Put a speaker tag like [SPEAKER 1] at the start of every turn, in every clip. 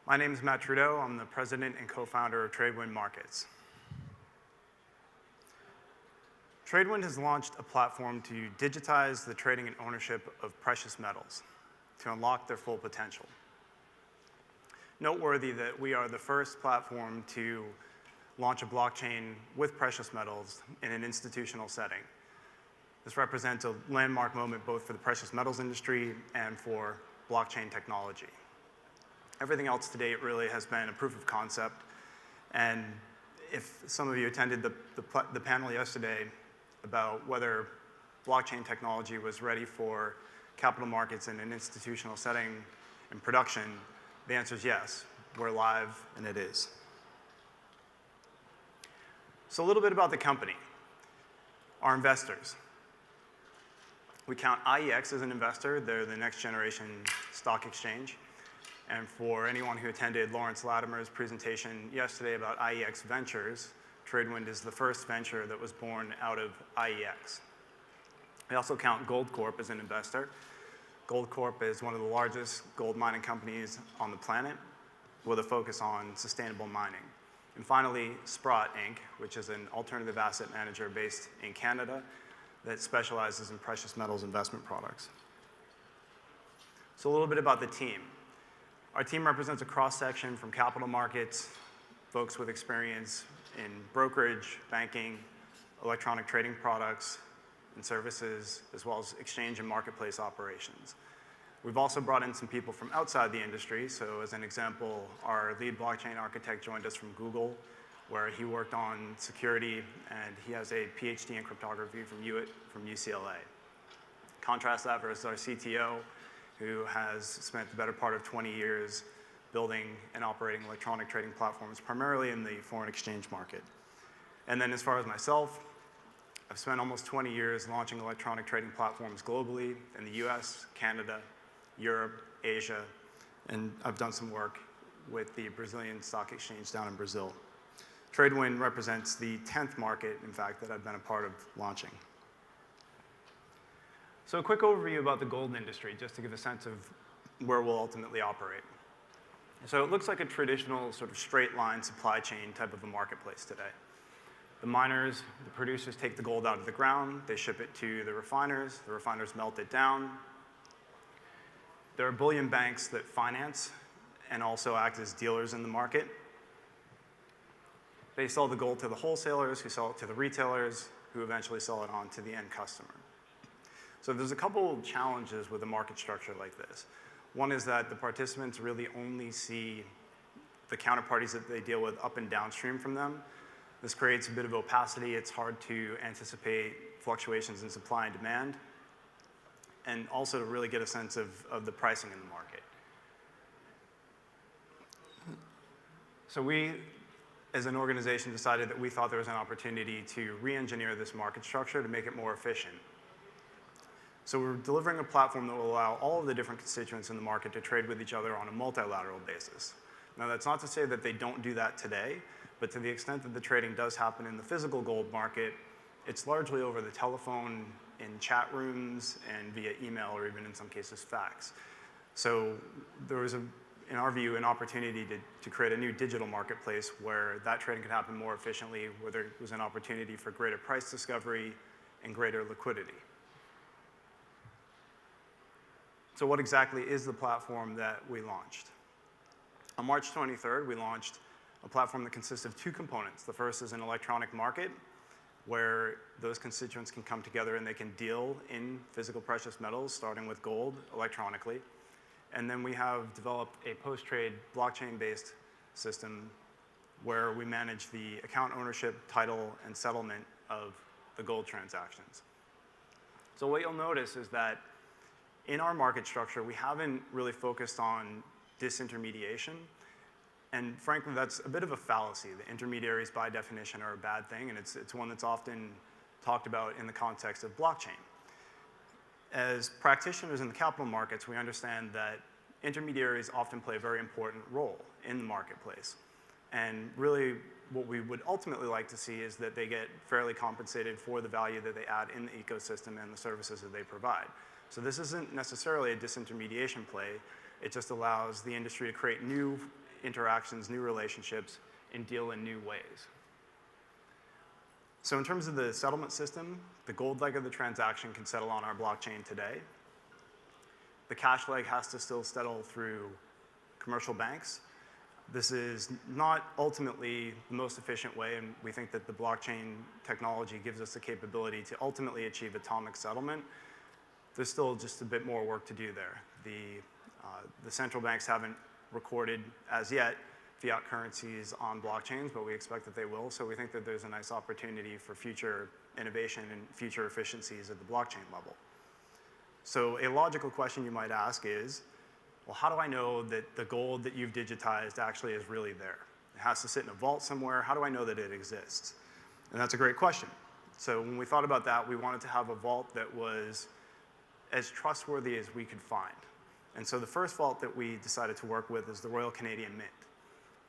[SPEAKER 1] My name is Matt Trudeau. I'm the president and co-founder of Tradewind Markets. Tradewind has launched a platform to digitize the trading and ownership of precious metals to unlock their full potential. Noteworthy that we are the first platform to launch a blockchain with precious metals in an institutional setting. This represents a landmark moment both for the precious metals industry and for blockchain technology. Everything else to date really has been a proof of concept. And if some of you attended the panel yesterday about whether blockchain technology was ready for capital markets in an institutional setting in production, the answer is yes. We're live, and it is. So a little bit about the company. Our investors. We count IEX as an investor. They're the next generation stock exchange. And for anyone who attended Lawrence Latimer's presentation yesterday about IEX Ventures, Tradewind is the first venture that was born out of IEX. We also count Goldcorp as an investor. Goldcorp is one of the largest gold mining companies on the planet with a focus on sustainable mining. And finally, Sprott Inc., which is an alternative asset manager based in Canada that specializes in precious metals investment products. So a little bit about the team. Our team represents a cross-section from capital markets, folks with experience in brokerage, banking, electronic trading products and services, as well as exchange and marketplace operations. We've also brought in some people from outside the industry. So as an example, our lead blockchain architect joined us from Google, where he worked on security, and he has a PhD in cryptography from UCLA. Contrast that versus our CTO, who has spent the better part of 20 years building and operating electronic trading platforms, primarily in the foreign exchange market. And then as far as myself, I've spent almost 20 years launching electronic trading platforms globally in the US, Canada, Europe, Asia, and I've done some work with the Brazilian stock exchange down in Brazil. Tradewind represents the 10th market, in fact, that I've been a part of launching. So a quick overview about the gold industry, just to give a sense of where we'll ultimately operate. So it looks like a traditional sort of straight line supply chain type of a marketplace today. The miners, the producers take the gold out of the ground, they ship it to the refiners melt it down. There are bullion banks that finance and also act as dealers in the market. They sell the gold to the wholesalers, who sell it to the retailers, who eventually sell it on to the end customer. So there's a couple challenges with a market structure like this. One is that the participants really only see the counterparties that they deal with up and downstream from them. This creates a bit of opacity. It's hard to anticipate fluctuations in supply and demand, and also to really get a sense of the pricing in the market. So we, as an organization, decided that we thought there was an opportunity to re-engineer this market structure to make it more efficient. So we're delivering a platform that will allow all of the different constituents in the market to trade with each other on a multilateral basis. Now, that's not to say that they don't do that today, but to the extent that the trading does happen in the physical gold market, it's largely over the telephone, in chat rooms, and via email, or even in some cases fax. So there was, in our view, an opportunity to create a new digital marketplace where that trading could happen more efficiently, where there was an opportunity for greater price discovery and greater liquidity. So what exactly is the platform that we launched? On March 23rd, we launched a platform that consists of two components. The first is an electronic market, where those constituents can come together and they can deal in physical precious metals, starting with gold, electronically. And then we have developed a post-trade blockchain-based system where we manage the account ownership, title, and settlement of the gold transactions. So what you'll notice is that in our market structure, we haven't really focused on disintermediation. And frankly, that's a bit of a fallacy. The intermediaries, by definition, are a bad thing, and it's one that's often talked about in the context of blockchain. As practitioners in the capital markets, we understand that intermediaries often play a very important role in the marketplace. And really, what we would ultimately like to see is that they get fairly compensated for the value that they add in the ecosystem and the services that they provide. So this isn't necessarily a disintermediation play. It just allows the industry to create new interactions, new relationships, and deal in new ways. So in terms of the settlement system, the gold leg of the transaction can settle on our blockchain today. The cash leg has to still settle through commercial banks. This is not ultimately the most efficient way, and we think that the blockchain technology gives us the capability to ultimately achieve atomic settlement. There's still just a bit more work to do there. The central banks haven't recorded, as yet, fiat currencies on blockchains, but we expect that they will, so we think that there's a nice opportunity for future innovation and future efficiencies at the blockchain level. So a logical question you might ask is, well, how do I know that the gold that you've digitized actually is really there? It has to sit in a vault somewhere. How do I know that it exists? And that's a great question. So when we thought about that, we wanted to have a vault that was as trustworthy as we could find. And so the first vault that we decided to work with is the Royal Canadian Mint.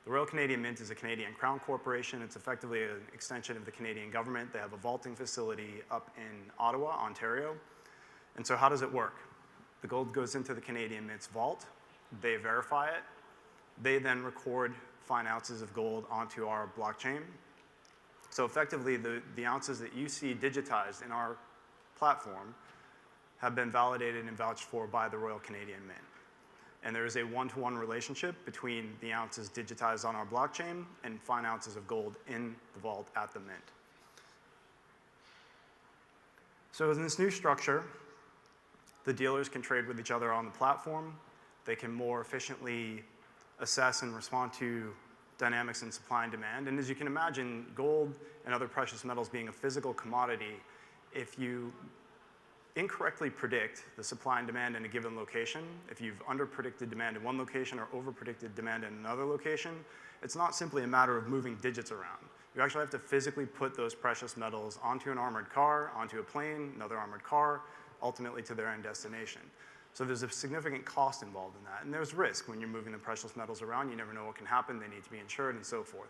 [SPEAKER 1] The Royal Canadian Mint is a Canadian Crown corporation. It's effectively an extension of the Canadian government. They have a vaulting facility up in Ottawa, Ontario. And so how does it work? The gold goes into the Canadian Mint's vault. They verify it. They then record fine ounces of gold onto our blockchain. So effectively, the ounces that you see digitized in our platform have been validated and vouched for by the Royal Canadian Mint. And there is a one-to-one relationship between the ounces digitized on our blockchain and fine ounces of gold in the vault at the mint. So in this new structure, the dealers can trade with each other on the platform. They can more efficiently assess and respond to dynamics in supply and demand. And as you can imagine, gold and other precious metals being a physical commodity, if you incorrectly predict the supply and demand in a given location, if you've under-predicted demand in one location or over-predicted demand in another location, it's not simply a matter of moving digits around. You actually have to physically put those precious metals onto an armored car, onto a plane, another armored car, ultimately to their end destination. So there's a significant cost involved in that. And there's risk when you're moving the precious metals around. You never know what can happen. They need to be insured and so forth.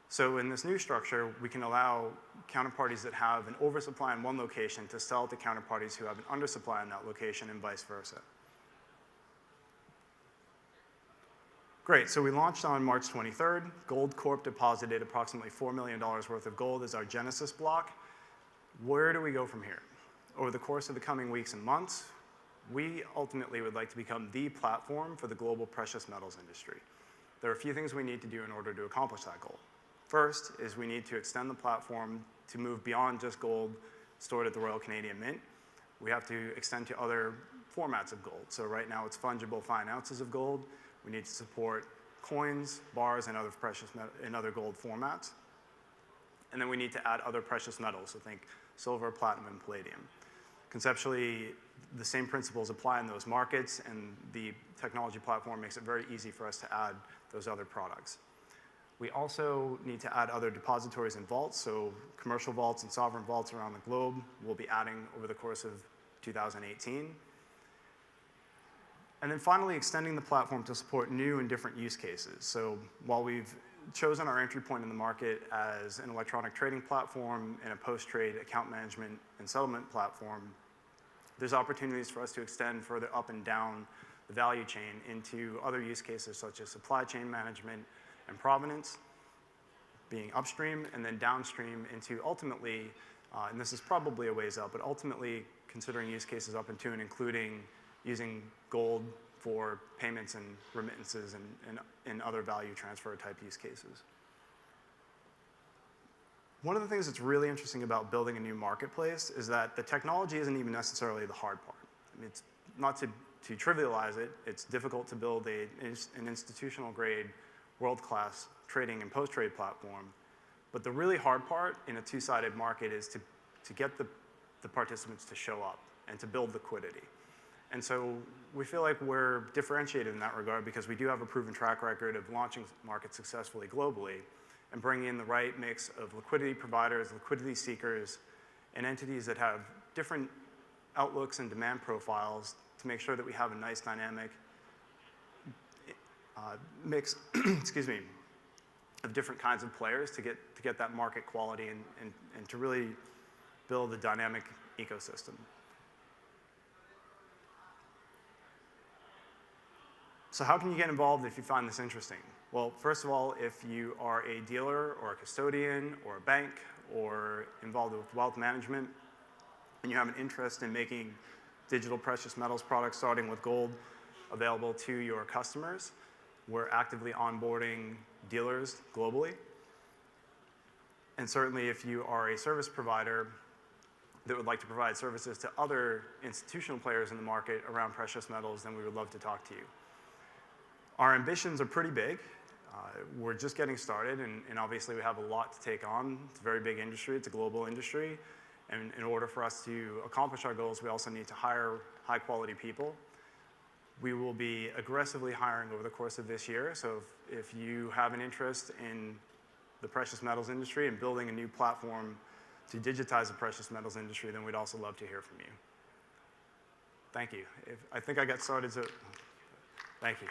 [SPEAKER 1] So in this new structure, we can allow counterparties that have an oversupply in one location to sell to counterparties who have an undersupply in that location and vice versa. Great, so we launched on March 23rd. Gold Corp deposited approximately $4 million worth of gold as our Genesis block. Where do we go from here? Over the course of the coming weeks and months, we ultimately would like to become the platform for the global precious metals industry. There are a few things we need to do in order to accomplish that goal. First is we need to extend the platform to move beyond just gold stored at the Royal Canadian Mint. We have to extend to other formats of gold. So right now it's fungible fine ounces of gold. We need to support coins, bars, and other gold formats. And then we need to add other precious metals, so think silver, platinum, and palladium. Conceptually, the same principles apply in those markets, and the technology platform makes it very easy for us to add those other products. We also need to add other depositories and vaults, so commercial vaults and sovereign vaults around the globe we'll be adding over the course of 2018. And then finally, extending the platform to support new and different use cases. So while we've chosen our entry point in the market as an electronic trading platform and a post-trade account management and settlement platform, there's opportunities for us to extend further up and down the value chain into other use cases such as supply chain management and provenance, being upstream, and then downstream into ultimately, and this is probably a ways out, but ultimately considering use cases up into and including using gold for payments and remittances and other value transfer type use cases. One of the things that's really interesting about building a new marketplace is that the technology isn't even necessarily the hard part. I mean, it's not to trivialize it, it's difficult to build an institutional grade, world-class trading and post-trade platform. But the really hard part in a two-sided market is to get the participants to show up and to build liquidity. And so we feel like we're differentiated in that regard because we do have a proven track record of launching markets successfully globally and bringing in the right mix of liquidity providers, liquidity seekers, and entities that have different outlooks and demand profiles to make sure that we have a nice dynamic mix excuse me, of different kinds of players to get that market quality and to really build a dynamic ecosystem. So how can you get involved if you find this interesting? Well, first of all, if you are a dealer or a custodian or a bank or involved with wealth management, and you have an interest in making digital precious metals products starting with gold available to your customers, we're actively onboarding dealers globally. And certainly if you are a service provider that would like to provide services to other institutional players in the market around precious metals, then we would love to talk to you. Our ambitions are pretty big. We're just getting started, and obviously we have a lot to take on. It's a very big industry. It's a global industry. And in order for us to accomplish our goals, we also need to hire high-quality people. We will be aggressively hiring over the course of this year. So if you have an interest in the precious metals industry and building a new platform to digitize the precious metals industry, then we'd also love to hear from you. Thank you. I think I got started, so thank you.